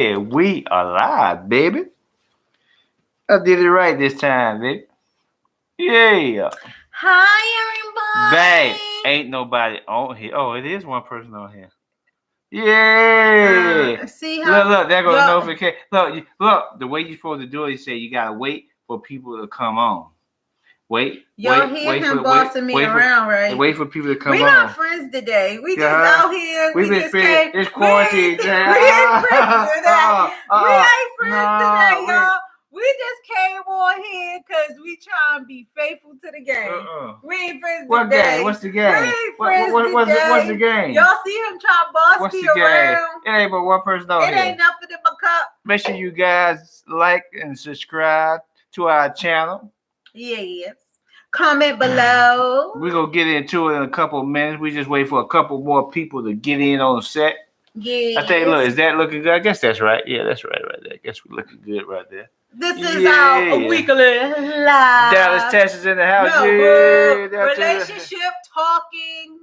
Yeah, we are live, baby. I did it right this time, baby. Yeah. Hi, Bang. everybody. Ain't nobody on here. Oh, it is one person on here. Yeah. See Look, how look, there goes the y'all notification. Look, look, the way you're supposed to do it is say you gotta wait for people to come on. Wait, y'all hear him bossing me around, right? wait for people to come We on. not friends today. We just Yeah. out here. We've We been just spending came. this We ain't, quarantine. we ain't friends today. We ain't friends No, today, y'all. We just came on here because we try and be faithful to the game. We ain't friends What today. game? What's the We game? ain't friends What's the today. game? Y'all see him try to boss What's me the game? around. It ain't but one person on It here. ain't nothing in my cup. Make sure you guys like and subscribe to our channel. Yes. Comment below. We're gonna get into it in a couple of minutes. We just wait for a couple more people to get in on set. Yes. I tell you, look, is that looking good? I guess that's right. Yeah, that's right there. I guess we're looking good right there. This is our weekly live. Dallas, Texas in the house. No, yeah, relationship talking.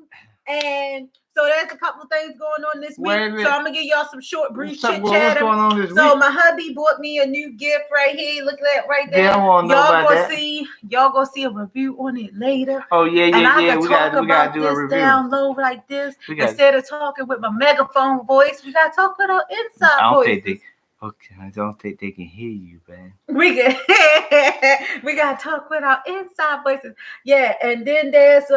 And so there's a couple of things going on this week. So I'm gonna give y'all some short, brief chit chat. What's going on this week? So my hubby bought me a new gift right here. Look at that right there. Yeah, I want to know about that. Y'all gonna see a review on it later. Oh yeah. And I can talk about this down low like this instead of talking with my megaphone voice. We gotta talk with our inside voice. Okay, I don't think they can hear you, man. We gotta talk with our inside voices. Yeah, and then there's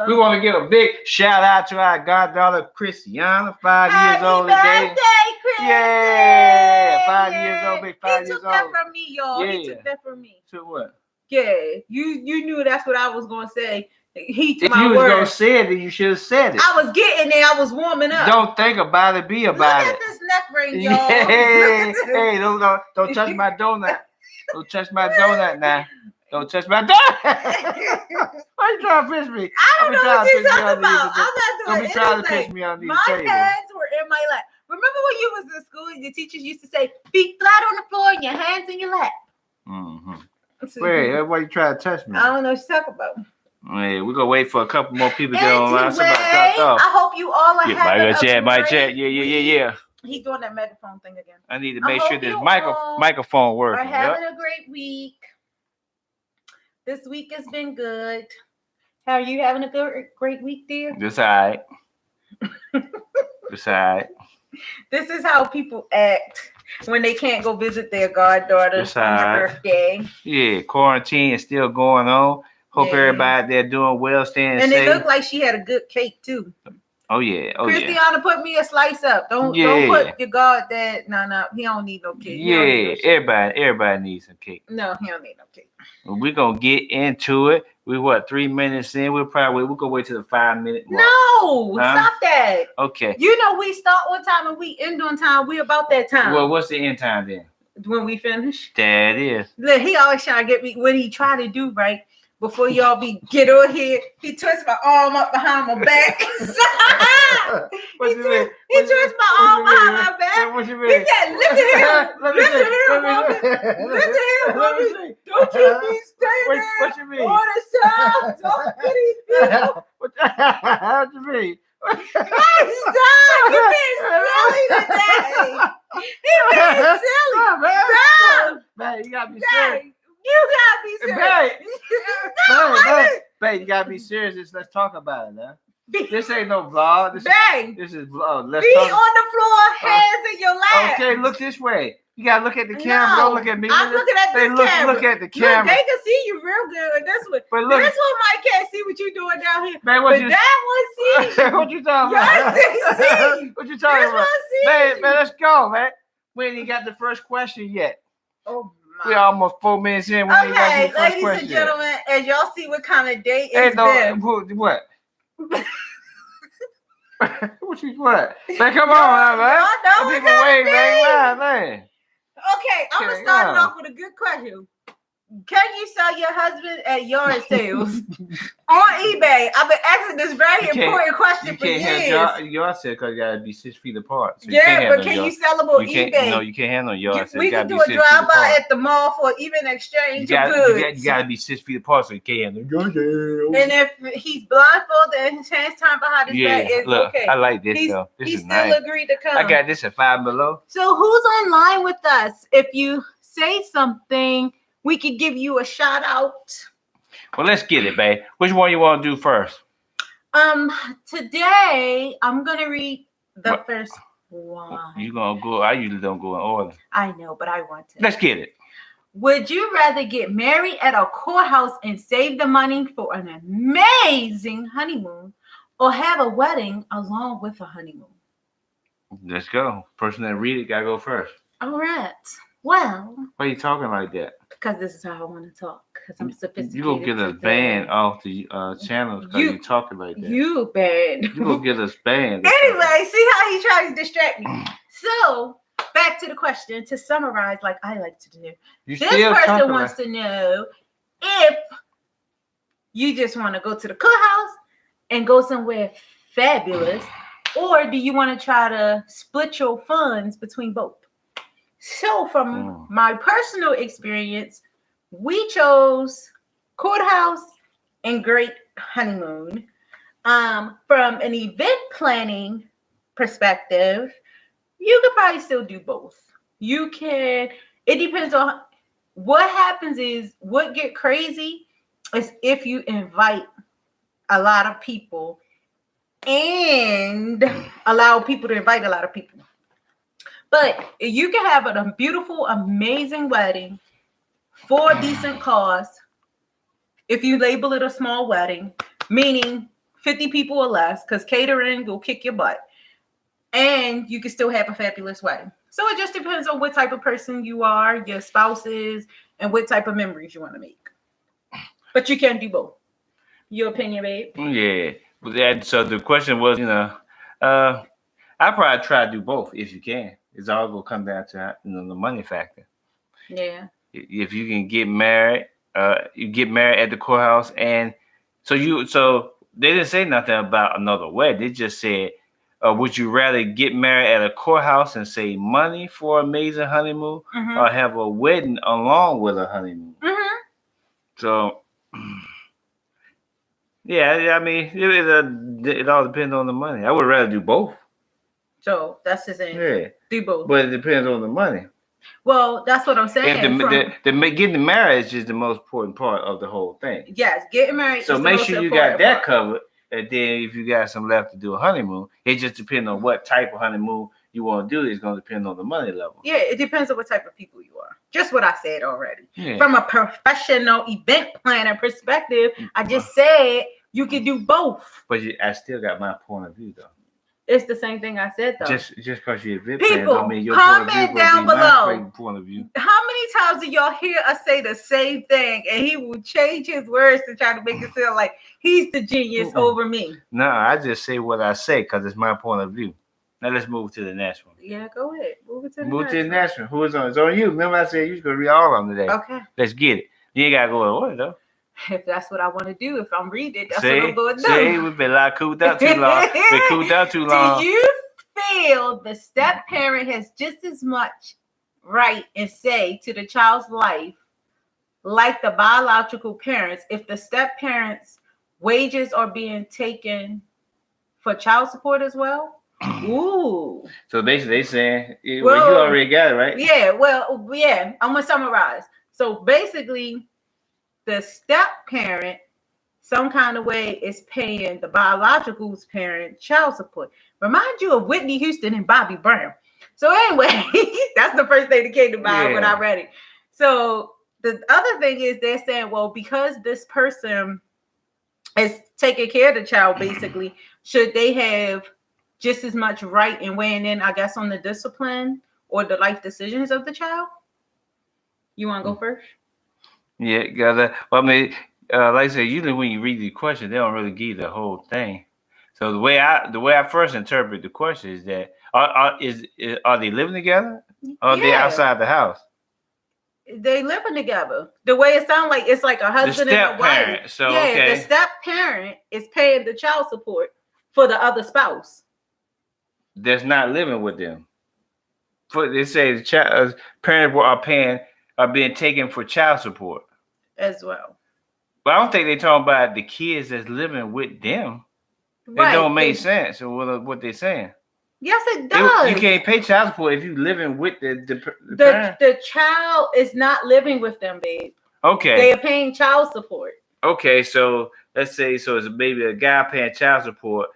we want to give a big shout out to our goddaughter Christiana, 5 years old today. Happy birthday, Chris! Yeah, 5 years old, big 5 years old. He took that from me, y'all. Yeah. He took that from me. Took what? Yeah, you knew that's what I was gonna say. He took if you was gonna say it, then you should have said it. I was getting there. I was warming up. Don't think about it. Be about it. Look at this neck ring, y'all. Hey, don't touch my donut. Don't touch my donut now. Don't touch my donut. Why you trying to piss me? I don't know what you're talking about. I'm not doing Don't be trying to piss me on the table. My hands were in my lap. Remember when you was in school and your teachers used to say, feet flat on the floor and your hands in your lap? Mm-hmm. Wait, why you trying to touch me? I don't know what you're talking about. Yeah, we're gonna wait for a couple more people to get online. I hope you all are having a mic check. Yeah. He's doing that megaphone thing again. I need to make sure this microphone works. We're having a great week. This week has been good. How are you having a great week, dear? It's all right. It's all right. This is how people act when they can't go visit their goddaughters on their birthday. Yeah, quarantine is still going on. Hope everybody there doing well, staying safe. And it looked like she had a good cake too. Oh yeah. Christiana, put me a slice up. Don't put your goddad. No, he don't need no cake. Yeah, everybody needs some cake. No, he don't need no cake. We're gonna get into it. We 3 minutes in. We'll go wait till the 5 minute mark. No, stop that. Okay. You know we start on time and we end on time. We about that time. Well, what's the end time then? When we finish. That is. Look, he always trying to get me what he try to do, right? Before y'all get on here, he twists my arm up behind my back. He twists my arm behind my back. What you mean? He said, listen here, woman. Don't you be standing what you mean? on the side. Don't get these people. What you mean? Stop! You're being silly today. You're being silly. Stop. Man, you gotta be serious. You gotta be serious. Babe, you gotta be serious. Let's talk about it, man. This ain't no vlog. This is vlog. Be on the floor, hands in your lap. Okay, look this way. You gotta look at the camera. Don't look at me. I'm looking at this camera. Look at the camera. Look, they can see you real good. This one. But look, this one might can't see what you doing down here. Man, that one see. What you talking about? Yes, what you talking about? Man, let's go, man. We ain't even got the first question yet. Oh. We almost 4 minutes in. Okay, ladies and gentlemen, as y'all see what kind of date it's been. What? What? Man, come on, man. People wait, man. Okay, I'm gonna start it off with a good question. Can you sell your husband at yard sales on eBay? I've been asking this very important question for You can't years. have yard sale because you gotta be 6 feet apart. So you can't Yeah, have but no can yard. you sell them on You can't. eBay? No, you can't have no yard sale. We You can gotta do be a 6 feet drive-by apart. at the mall for even exchange of goods. You gotta be 6 feet apart so you can't have no yard sale. And if he's blindfolded and his hands tied behind his back, it's look, okay. I like this though. This He is still nice. agreed to come. I got this at $5 below. So who's online with us? If you say something, we could give you a shout out. Well, let's get it, babe. Which one you want to do first? Today I'm gonna read the first one. You gonna go? I usually don't go in order. I know, but I want to. Let's get it. Would you rather get married at a courthouse and save the money for an amazing honeymoon, or have a wedding along with a honeymoon? Let's go. Person that read it gotta go first. All right. Well, why are you talking like that? Because this is how I want to talk. Because I'm sophisticated. You gonna get us banned off the channel because you talking like that. You banned. You gonna get us banned. Anyway, see how he tries to distract me. So back to the question. To summarize, like I like to do. This person wants to know if you just want to go to the courthouse and go somewhere fabulous, or do you want to try to split your funds between both? So from my personal experience, we chose courthouse and great honeymoon. From an event planning perspective, you could probably still do both. You can, it depends on what happens is what get crazy is if you invite a lot of people and allow people to invite a lot of people. But you can have a beautiful, amazing wedding for a decent cost if you label it a small wedding, meaning 50 people or less, because catering will kick your butt. And you can still have a fabulous wedding. So it just depends on what type of person you are, your spouse is, and what type of memories you want to make. But you can do both. Your opinion, babe? Yeah. So the question was, I probably try to do both if you can. It's all gonna come down to the money factor. Yeah. If you can get married, you get married at the courthouse, and so they didn't say nothing about another wedding. They just said, would you rather get married at a courthouse and save money for an amazing honeymoon, or have a wedding along with a honeymoon? So, yeah, I mean, it all depends on the money. I would rather do both. So that's his answer. Yeah. Do both. But it depends on the money. Well, that's what I'm saying. Getting married is just the most important part of the whole thing. Yes, getting married. So make sure you got that covered. And then if you got some left to do a honeymoon, it just depends on what type of honeymoon you want to do. It's going to depend on the money level. Yeah, it depends on what type of people you are. Just what I said already. Yeah. From a professional event planner perspective, I just said you can do both. But I still got my point of view, though. It's the same thing I said, though. Just because you're a event planner, don't mean your comment down below. Point of view. How many times do y'all hear us say the same thing, and he will change his words to try to make it sound like he's the genius over me? No, I just say what I say because it's my point of view. Now let's move to the next one. Yeah, go ahead. Move to the next one. Who is on? It's on you. Remember I said you was gonna read all of them today. Okay. Let's get it. You ain't gotta go in order though. If that's what I want to do, if I'm reading it, that's what I'm going to do. See, we've been cooped out too long. Do you feel the step parent has just as much right and say to the child's life like the biological parents if the step parents' wages are being taken for child support as well? Ooh. So basically they saying, well, you already got it, right? Yeah, well, yeah. I'm going to summarize. So basically, the step parent, some kind of way, is paying the biological parent child support. Remind you of Whitney Houston and Bobby Brown. So anyway, that's the first thing that came to mind when I read it. So the other thing is they're saying, well, because this person is taking care of the child, basically, should they have just as much right in weighing in, I guess, on the discipline or the life decisions of the child? You want to go first? Yeah, got that. Well, I mean, like I said, usually when you read the question, they don't really give you the whole thing. So the way I first interpret the question is that are they living together? Or are they outside the house? They living together. The way it sounds like it's like a husband and a wife. Parent. So yeah, okay. the step parent is paying the child support for the other spouse. That's not living with them. For they say the child parents are being taken for child support as well. But I don't think they're talking about the kids that's living with them. Right. It don't make sense what they're saying. Yes, it does. You can't pay child support if you're living with the child is not living with them, babe. Okay. They are paying child support. Okay, so let's say it's maybe a guy paying child support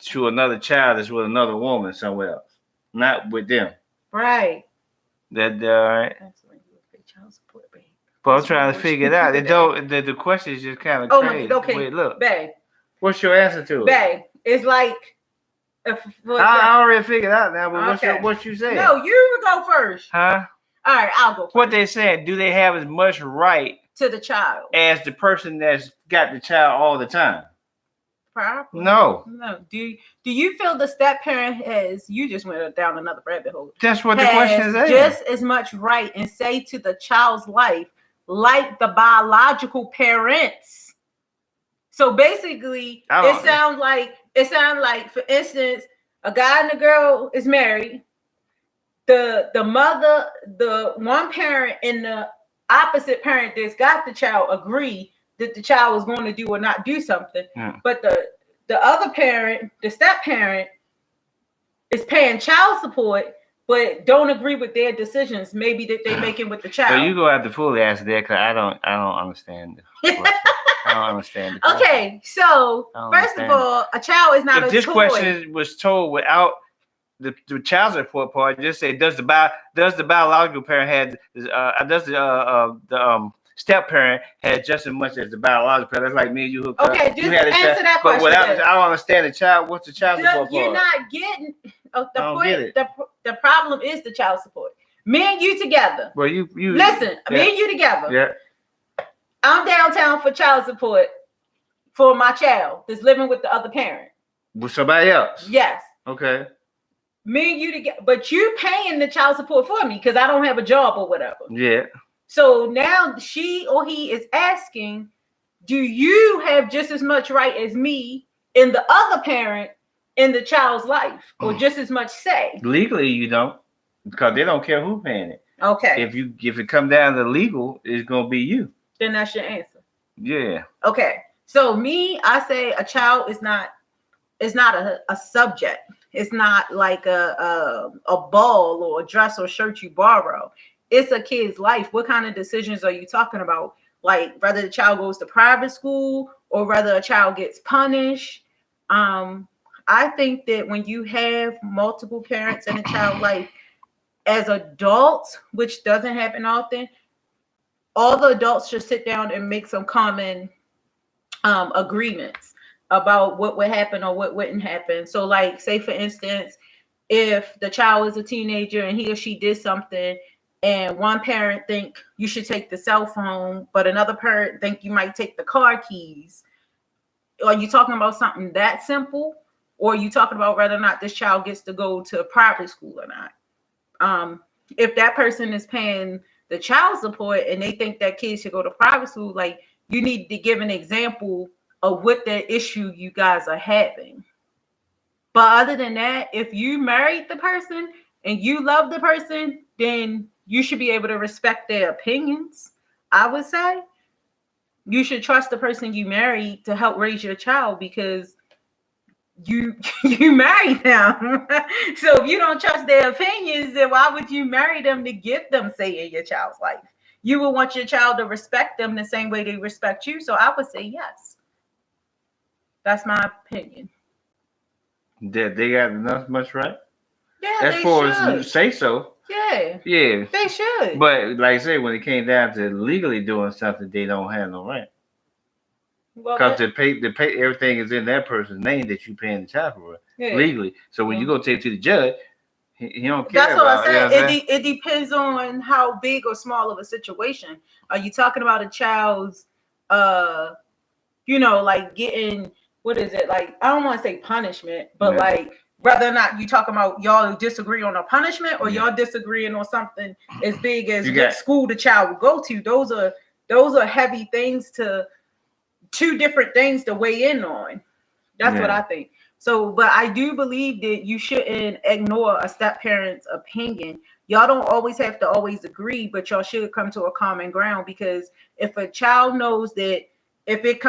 to another child that's with another woman somewhere else, not with them. Right. That right. Child support, babe. But I'm trying to figure it out. The question is just kind of crazy. Okay. Wait, look, babe. What's your answer to it? Babe, it's like. I already figured out now, but what you saying? No, you go first. Huh? All right, I'll go first. What they saying? Do they have as much right to the child as the person that's got the child all the time? Probably. No. Do you feel the step parent has? You just went down another rabbit hole. That's what the question is. Just as much right and say to the child's life like the biological parents. So basically, it sounds like, for instance, a guy and a girl is married. The mother, the one parent and the opposite parent that's got the child agree that the child was going to do or not do something. Yeah. But the other parent, the step parent, is paying child support, but don't agree with their decisions, maybe that they're making with the child. So you go have to fully answer that because I don't understand. I don't understand. Okay, so first of all, a child is not a toy. If this question was told without the child support part, just say does the biological parent have does the step parent had just as much as the biological parent? That's like me and you. Okay, just answer that question. But without, I don't understand the child. What's the child support? You're not getting the point. The problem is the child support. Me and you together. Well, you listen. Yeah. Me and you together. Yeah. I'm downtown for child support for my child that's living with the other parent. With somebody else? Yes. Okay. Me and you together, but you paying the child support for me because I don't have a job or whatever. Yeah. So now she or he is asking, do you have just as much right as me in the other parent in the child's life, or just as much say? Legally, you don't, because they don't care who paying it. Okay. If it come down to legal, it's gonna be you. Then that's your answer. Yeah. Okay. So I say a child is not a subject. It's not like a ball or a dress or shirt you borrow. It's a kid's life. What kind of decisions are you talking about? Like whether the child goes to private school or whether a child gets punished. I think that when you have multiple parents in a child's life, as adults, which doesn't happen often, all the adults should sit down and make some common agreements about what would happen or what wouldn't happen. So like, say for instance, if the child is a teenager and he or she did something and one parent think you should take the cell phone, but another parent think you might take the car keys, are you talking about something that simple? Or are you talking about whether or not this child gets to go to private school or not? If that person is paying the child support and they think that kids should go to private school, like you need to give an example of what the issue you guys are having. But other than that, if you married the person and you love the person, then you should be able to respect their opinions. I would say you should trust the person you married to help raise your child because you married them. So if you don't trust their opinions, then why would you marry them to give them say in your child's life? You would want your child to respect them the same way they respect you. So I would say yes. That's my opinion. They got enough much right? Yeah, as far as you say so. Yeah. Yeah. They should. But like I said, when it came down to legally doing something, they don't have no right. Because the pay everything is in that person's name that you paying the child for legally. So when you go take it to the judge, he don't care. That's what I said. It depends on how big or small of a situation. Are you talking about a child's like getting, what is it? Like, I don't want to say punishment, but like whether or not you talking about y'all disagree on a punishment or Yeah. y'all disagreeing on something as big as You what got- school the child will go to. Those are heavy things two different things to weigh in on. That's what Yeah. I think. So, but I do believe that you shouldn't ignore a step parent's opinion. Y'all don't always have to always agree, but y'all should come to a common ground, because if a child knows that if it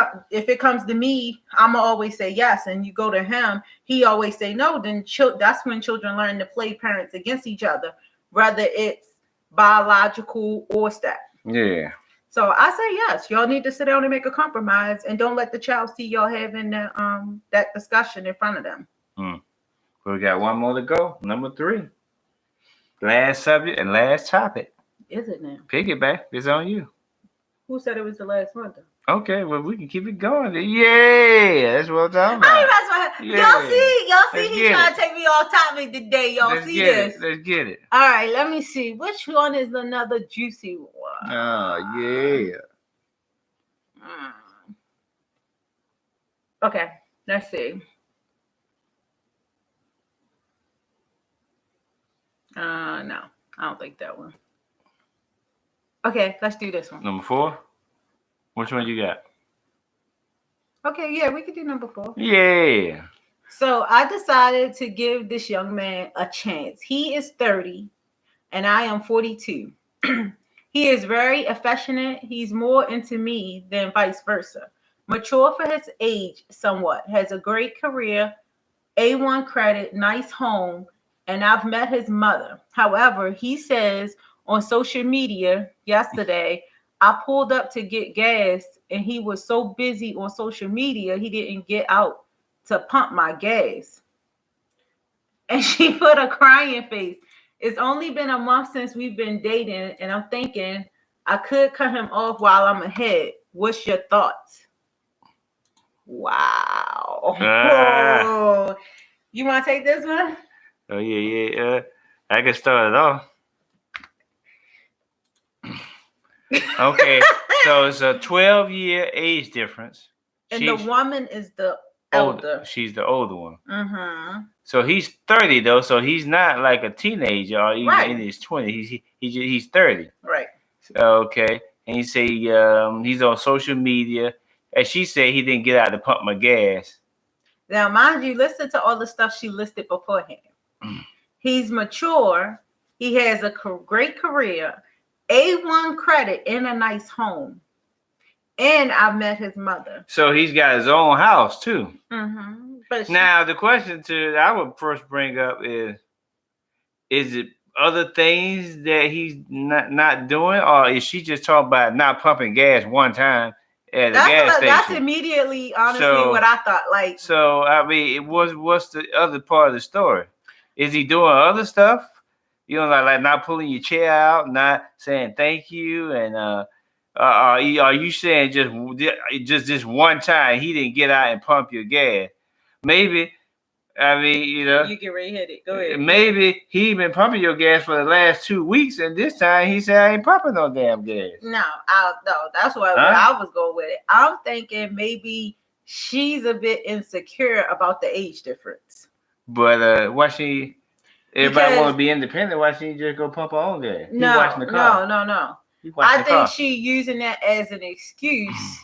comes to me, I'ma always say yes, and you go to him, he always say no, then that's when children learn to play parents against each other, whether it's biological or step. Yeah. So I say yes. Y'all need to sit down and make a compromise, and don't let the child see y'all having that discussion in front of them. We got one more to go. Number 3. Last subject and last topic. Is it now? Piggyback. It's on you. Who said it was the last one though? Okay, well we can keep it going. Yeah, that's what I'm talking about. Yeah. Y'all see Let's he get trying it. to take me off topic today. Y'all Let's see get this? it. Let's get it. All right, let me see. Which one is another juicy one? Oh yeah. Okay, let's see. No, I don't think that one. Okay, let's do this one. Number 4. Which one you got? Okay, yeah, we can do number 4. Yeah. So I decided to give this young man a chance. He is 30 and I am 42. He is very affectionate. He's more into me than vice versa. Mature for his age somewhat. Has a great career, A1 credit, nice home, and I've met his mother. However, he says on social media yesterday, I pulled up to get gas and he was so busy on social media, he didn't get out to pump my gas. And she put a crying face. It's only been a month since we've been dating, and I'm thinking I could cut him off while I'm ahead. What's your thoughts? Wow. Ah. You want to take this one? Oh yeah. I can start it off. Okay, so it's a 12-year age difference. And the woman is the older. elder. She's the older one. Mm-hmm. So he's 30 though, so he's not like a teenager or even Right. in his 20s. He's 30. Right. Okay, and he say he's on social media, and she said he didn't get out to pump my gas. Now, mind you, listen to all the stuff she listed beforehand. He's mature. He has a great career, A1 credit, and a nice home. And I've met his mother. So he's got his own house too. Mm-hmm. But Now the question I would first bring up is it other things that he's not doing, or is she just talking about not pumping gas one time at the gas station? That's immediately, honestly, what I thought. Like, so I mean, what's the other part of the story? Is he doing other stuff? You know, like not pulling your chair out, not saying thank you, and are you saying just this one time he didn't get out and pump your gas? Maybe. I mean, you know, you get ready to hit it. Go ahead. Maybe he been pumping your gas for the last 2 weeks, and this time he said I ain't pumping no damn gas. No, that's where I was going with it. I'm thinking maybe she's a bit insecure about the age difference. But why she? Everybody want to be independent. Why she just go pump her own gas? No. I think she using that as an excuse.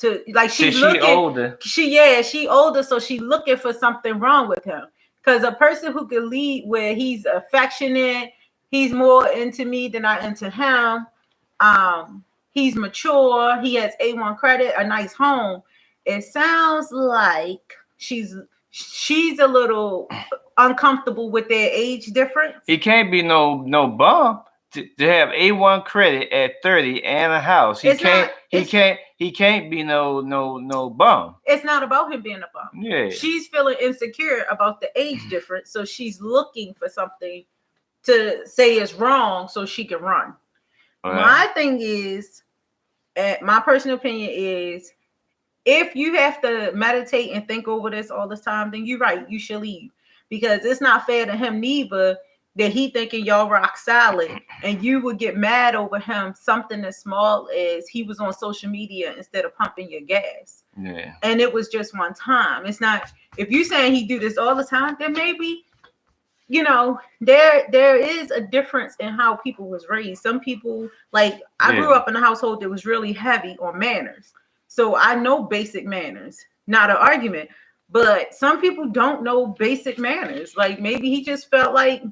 To like she's looking older. She older, so she looking for something wrong with him. Because a person who can lead where he's affectionate, he's more into me than I into him. He's mature, he has A1 credit, a nice home. It sounds like she's a little uncomfortable with their age difference. He can't be no bum. To have A1 credit at 30 and a house, he can't be no bum. It's not about him being a bum. Yeah, she's feeling insecure about the age difference, so she's looking for something to say is wrong so she can run. Right. My thing is, my personal opinion is, if you have to meditate and think over this all the time, then you're right. You should leave, because it's not fair to him neither that he thinking y'all rock solid, and you would get mad over him something as small as he was on social media instead of pumping your gas. Yeah. And it was just one time. It's not, if you saying he do this all the time, then maybe, you know, there is a difference in how people was raised. Some people, like I grew up in a household that was really heavy on manners, so I know basic manners. Not an argument, but some people don't know basic manners. Like maybe he just felt like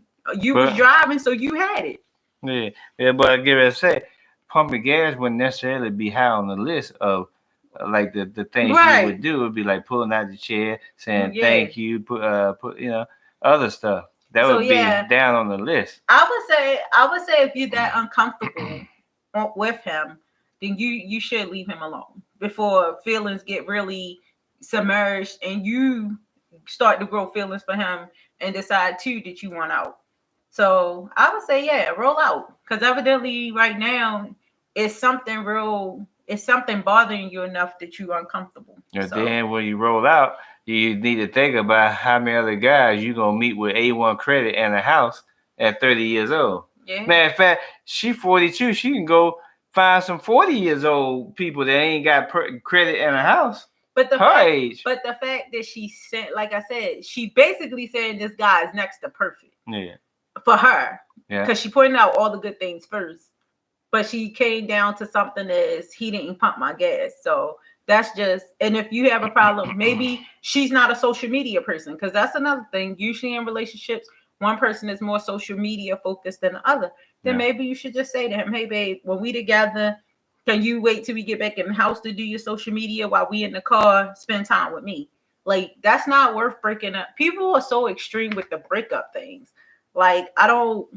you was driving, so you had it. Yeah, but I give it a say, pumping gas wouldn't necessarily be high on the list of like the things you would do. It would be like pulling out the chair, saying thank you, put other stuff. That would be down on the list. I would say if you're that uncomfortable with him, then you should leave him alone before feelings get really submerged and you start to grow feelings for him and decide too that you want out. So I would say, roll out. Because evidently right now it's something bothering you enough that you're uncomfortable. And then when you roll out, you need to think about how many other guys you gonna meet with A1 credit and a house at 30 years old. Yeah. Matter of fact, she 42. She can go find some 40 years old people that ain't got credit and a house. But the age. But the fact that she said, like I said, she basically saying this guy is next to perfect. Yeah. For her. Yeah. Because she pointed out all the good things first. But she came down to something as he didn't pump my gas. So that's just, and if you have a problem, maybe she's not a social media person, because that's another thing. Usually in relationships, one person is more social media focused than the other. Then maybe you should just say to him, hey, babe, when we together, can you wait till we get back in the house to do your social media while we in the car, spend time with me? Like, that's not worth breaking up. People are so extreme with the breakup things. Like, how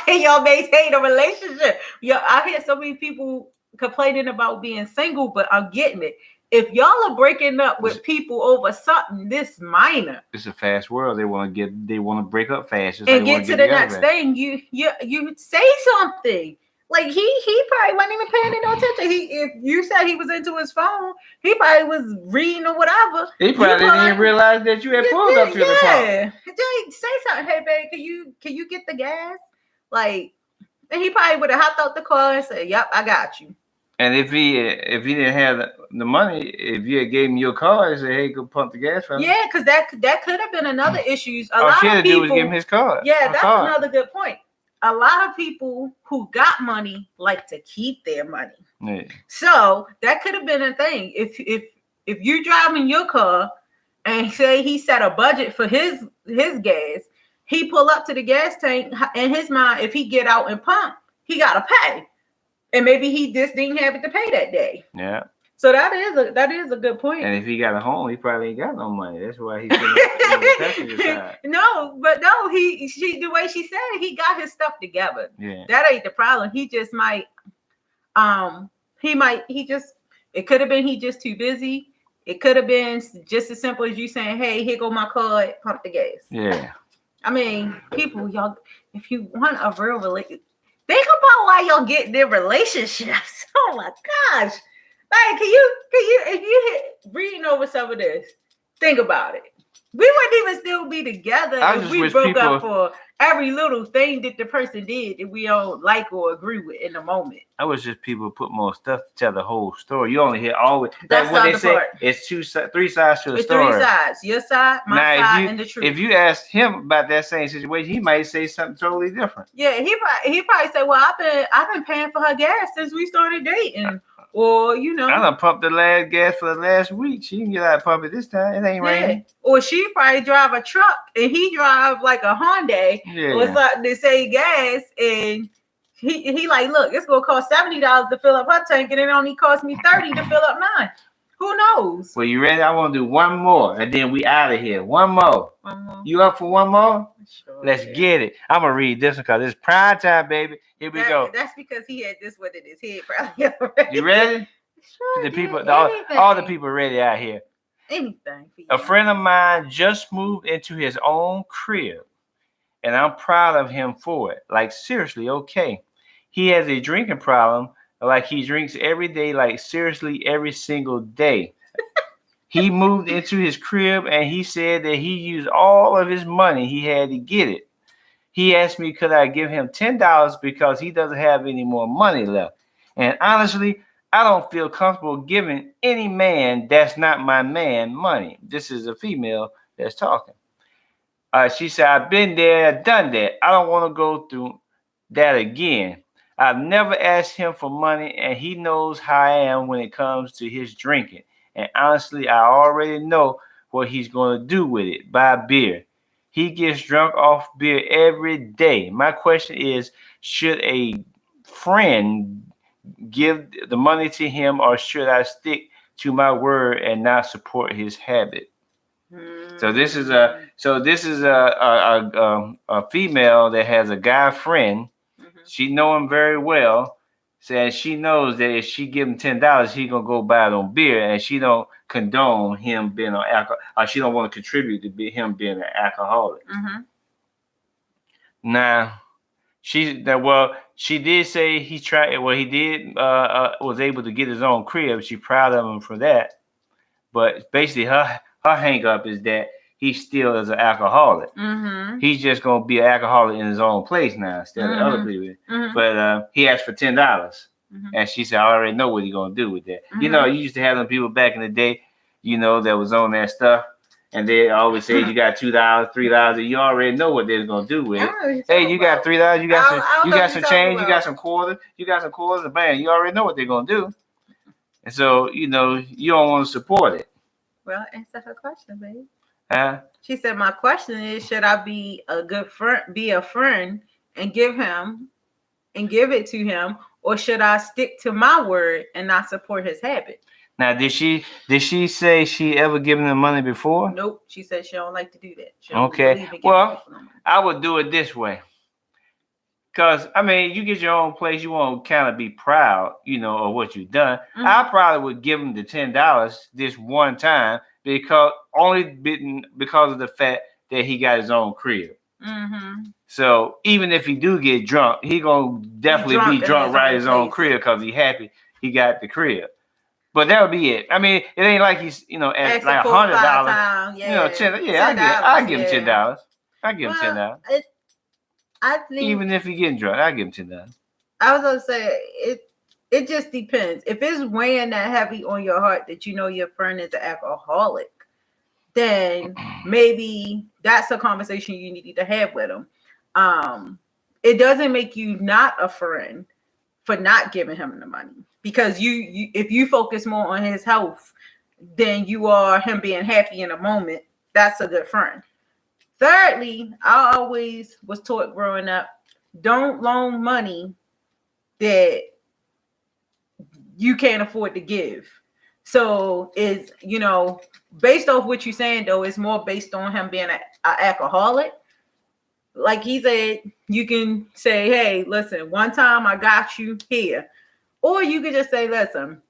can y'all maintain a relationship? I hear so many people complaining about being single, but I'm getting it. If y'all are breaking up with people over something this minor, it's a fast world. They want to break up fast and get to the next thing. You say something. Like he probably wasn't even paying no attention. If you said he was into his phone, he probably was reading or whatever. He probably didn't even realize that you had pulled up to the park. Say something. Hey, babe, can you get the gas? Like, and he probably would have hopped out the car and said, "Yep, I got you." And if he didn't have the money, if you had gave him your card and said, "Hey, go pump the gas for me," yeah, because that could have been another issue. All she had to do was give him his card. Yeah, that's another good point. A lot of people who got money like to keep their money. Yeah. So that could have been a thing. If you're driving your car and say he set a budget for his gas, he pull up to the gas tank. In his mind, if he get out and pump, he gotta pay, and maybe he just didn't have it to pay that day. Yeah. So that is a good point. And if he got a home, he probably ain't got no money. That's why he's on the passenger side. No, the way she said it, he got his stuff together. Yeah. That ain't the problem. He just might, it could have been he just too busy. It could have been just as simple as you saying, hey, here go my card, pump the gas. Yeah. I mean, people, y'all, if you want a real relationship, think about why y'all get in their relationships. Oh my gosh. Like, can you, if you reading over some of this, think about it. We wouldn't even still be together if we broke up for every little thing that the person did that we don't like or agree with in the moment. I wish just people put more stuff to tell the whole story. You only hear always. That's what they say. Part. It's 3 sides to the story. It's 3 sides. Your side, my side, and the truth. If you ask him about that same situation, he might say something totally different. Yeah, he probably say, "Well, I've been paying for her gas since we started dating." Or, you know, I done pumped the last gas for the last week. She can get out and pump it this time. It ain't raining. Or she probably drive a truck and he drive like a Hyundai. Yeah. Or it's like they say gas, and he like, look, it's gonna cost $70 to fill up her tank, and it only cost me $30 to fill up mine. Who knows? Well, you ready? I want to do one more, and then we out of here. One more. You up for one more? Sure, Let's get it. I'm gonna read this one because it's prime time, baby. Here we go. That's because he had this one in his head, probably. You ready? Sure. The people, all the people ready out here. Anything for you. A friend of mine just moved into his own crib, and I'm proud of him for it. Like, seriously, okay. He has a drinking problem. Like, he drinks every day, like, seriously, every single day. He moved into his crib, and he said that he used all of his money he had to get it. He asked me could I give him $10 because he doesn't have any more money left. And honestly, I don't feel comfortable giving any man that's not my man money. This is a female that's talking. She said, I've been there, done that. I don't want to go through that again. I've never asked him for money, and he knows how I am when it comes to his drinking. And honestly, I already know what he's going to do with it. Buy beer. He gets drunk off beer every day. My question is, should a friend give the money to him, or should I stick to my word and not support his habit? So this is a female that has a guy friend. She know him very well. Says she knows that if she give him $10, he gonna go buy it on beer, and she don't condone him being an alcohol. She don't want to contribute to him being an alcoholic. Now, she did say he tried. Well, he did was able to get his own crib. She proud of him for that. But basically, her hang up is that he still is an alcoholic. He's just gonna be an alcoholic in his own place now instead of other people. But he asked for $10, and she said, "I already know what he's gonna do with that." You know, you used to have them people back in the day, you know, that was on that stuff, and they always say you got $2, $3, and you already know what they're gonna do with it. Hey, you got $3, you got some change, you got some quarters, and bam, you already know what they're gonna do. And so, you know, you don't want to support it. Well, answer her question, babe. She said, my question is, should I be a good friend, be a friend and give it to him, or should I stick to my word and not support his habit? Now, did she say she ever given him money before? Nope. She said she don't like to do that. Okay. Well, I would do it this way. Because, I mean, you get your own place, you want to kind of be proud, you know, of what you've done. I probably would give him the $10 this one time because of the fact that he got his own crib. So even if he do get drunk, he gonna definitely be drunk right his own crib because he happy he got the crib. But that would be it. I mean, it ain't like he's, you know, at like $100. You know, I give him $10. I give him $10. I think even if he getting drunk, I give him $10. I was gonna say it just depends. If it's weighing that heavy on your heart that you know your friend is an alcoholic, then maybe that's a conversation you need to have with him. It doesn't make you not a friend for not giving him the money, because you if you focus more on his health than you are him being happy in a moment, that's a good friend. Thirdly, I always was taught growing up, don't loan money that you can't afford to give. So it's, you know, based off what you're saying, though, it's more based on him being an alcoholic. Like he said, you can say, hey, listen, one time I got you here. Or you could just say, listen,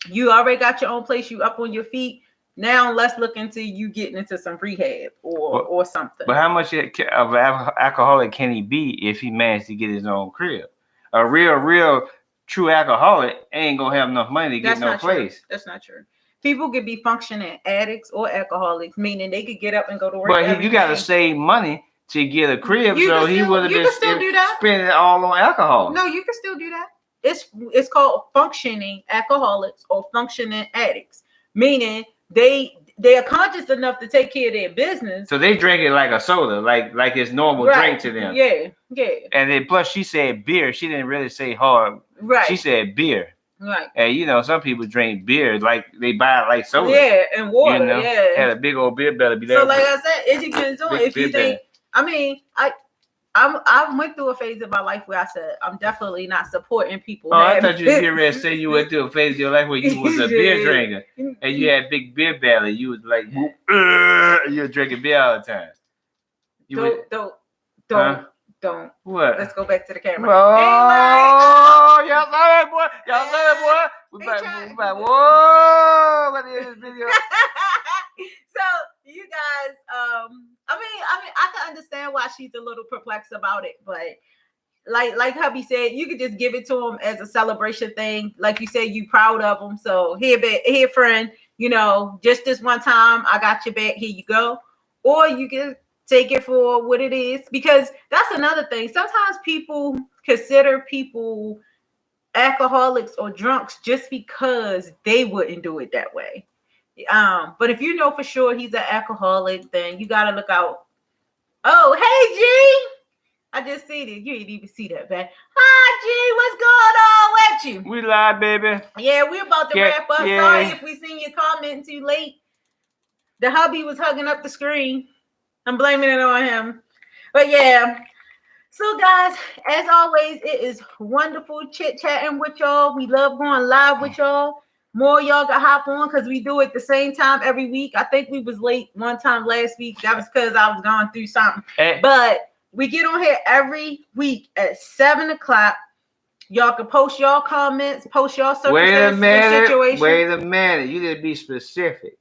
you already got your own place, you up on your feet. Now let's look into you getting into some rehab or something. But how much of an alcoholic can he be if he managed to get his own crib? A real true alcoholic ain't gonna have enough money to get no place. True. That's not true. People could be functioning addicts or alcoholics, meaning they could get up and go to work. But you got to save money to get a crib, so he would have been spending it all on alcohol. No, you can still do that. It's called functioning alcoholics or functioning addicts, meaning they are conscious enough to take care of their business. So they drink it like a soda, like it's normal drink to them. Yeah. And then plus she said beer. She didn't really say hard. Right. She said beer. Right. And you know, some people drink beer like they buy it like soda. Yeah, and water. You know? Yeah. Had a big old beer belly. Be there. So like I said, it depends on if you think. I mean, I went through a phase of my life where I said I'm definitely not supporting people. Oh, I thought you were getting ready to say you went through a phase of your life where you was a beer drinker and you had big beer belly. You was like, you were drinking beer all the time. Don't. What? Let's go back to the camera. Oh, y'all love that boy. Y'all love that boy. We about, whoa, what is this video? So you guys, I mean, I can understand why she's a little perplexed about it, but like hubby said, you could just give it to him as a celebration thing. Like you said, you proud of him. So here, friend, you know, just this one time, I got your back. Here you go. Or you can take it for what it is, because that's another thing. Sometimes people consider people alcoholics or drunks just because they wouldn't do it that way. But if you know for sure he's an alcoholic, then you gotta look out. Oh, hey G, I just seen it. You didn't even see that, man. Hi G, what's going on with you? We live, baby. Yeah, we're about to wrap up. Yeah. Sorry if we seen your comment too late. The hubby was hugging up the screen. I'm blaming it on him. But yeah. So guys, as always, it is wonderful chit-chatting with y'all. We love going live with y'all. More y'all got hop on because we do it the same time every week. I think we was late one time last week. That was because I was going through something. But we get on here every week at 7 o'clock. Y'all can post y'all comments, post y'all circumstances and situations. Wait a minute. You didn't be specific.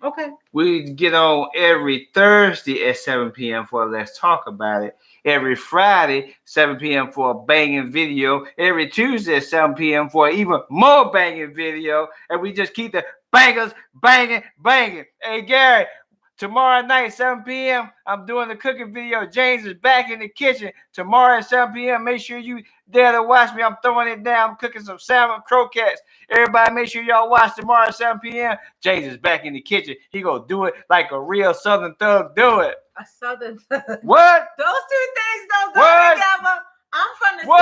Okay. We get on every Thursday at 7 p.m. for Let's Talk About It. Every Friday, 7 p.m. for a banging video. Every Tuesday at 7 p.m. for even more banging video. And we just keep the bangers banging. Hey, Gary, tomorrow night, 7 p.m., I'm doing the cooking video. James is back in the kitchen. Tomorrow at 7 p.m., make sure you there to watch me. I'm throwing it down. I'm cooking some salmon croquettes. Everybody, make sure y'all watch tomorrow at 7 p.m. James is back in the kitchen. He gonna do it like a real Southern thug do it. A Southern thug. What? Those two things don't go together. I'm from the city. What?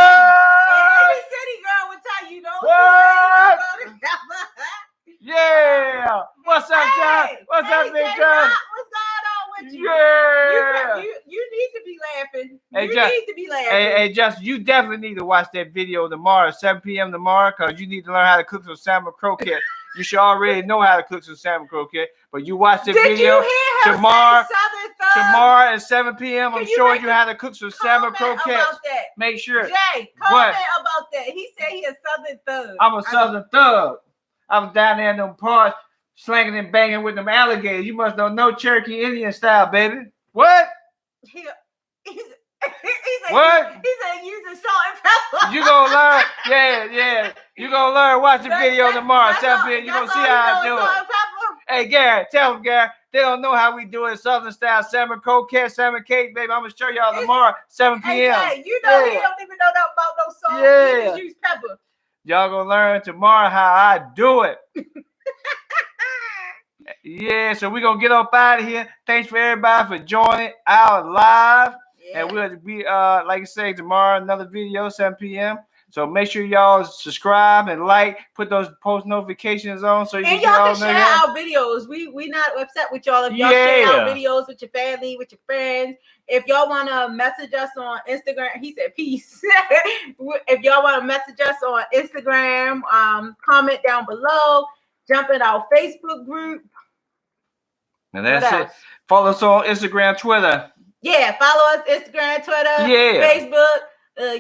Every city girl would tell you those What? two things don't go together. Yeah. What's up, John? What's up, Big John? What's going on with you? Yeah. You need to be laughing. Hey, You need to be laughing. Hey, Justin, you definitely need to watch that video tomorrow, 7 p.m. tomorrow, because you need to learn how to cook some salmon croquette. You should already know how to cook some salmon croquette, but you watch the video tomorrow at 7 p.m. I'm showing you how to cook some salmon croquette. Make sure. Jay, comment about that. He said he a Southern thug. I'm a Southern thug. I was down there in them parts, slanging and banging with them alligators. You must know Cherokee Indian style, baby. What? He said, what? He said using salt and pepper. You gonna learn? Yeah. You gonna learn. Watch the video tomorrow. 7 p.m. You gonna see how I do it. Hey, Gary, tell them, Gary. They don't know how we do it Southern style. Salmon croquette, salmon cake, baby. I'm gonna show y'all tomorrow, 7 p.m. Hey, you know he don't even know nothing about no salt. Yeah. He just use pepper. Y'all gonna learn tomorrow how I do it. Yeah, so we're gonna get up out of here. Thanks for everybody for joining our live. Yeah. And we'll be like I say, tomorrow another video, 7 p.m. So make sure y'all subscribe and like, put those post notifications on so you and y'all can share our videos. We not upset with y'all if y'all share our videos with your family, with your friends. If y'all want to message us on Instagram, he said peace. If y'all want to message us on Instagram, comment down below, jump in our Facebook group. And that's it. Follow us on Instagram, Twitter. Yeah, follow us Instagram, Twitter, Facebook.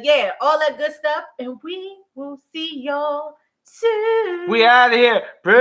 Yeah, all that good stuff. And we will see y'all soon. We out of here. Peace.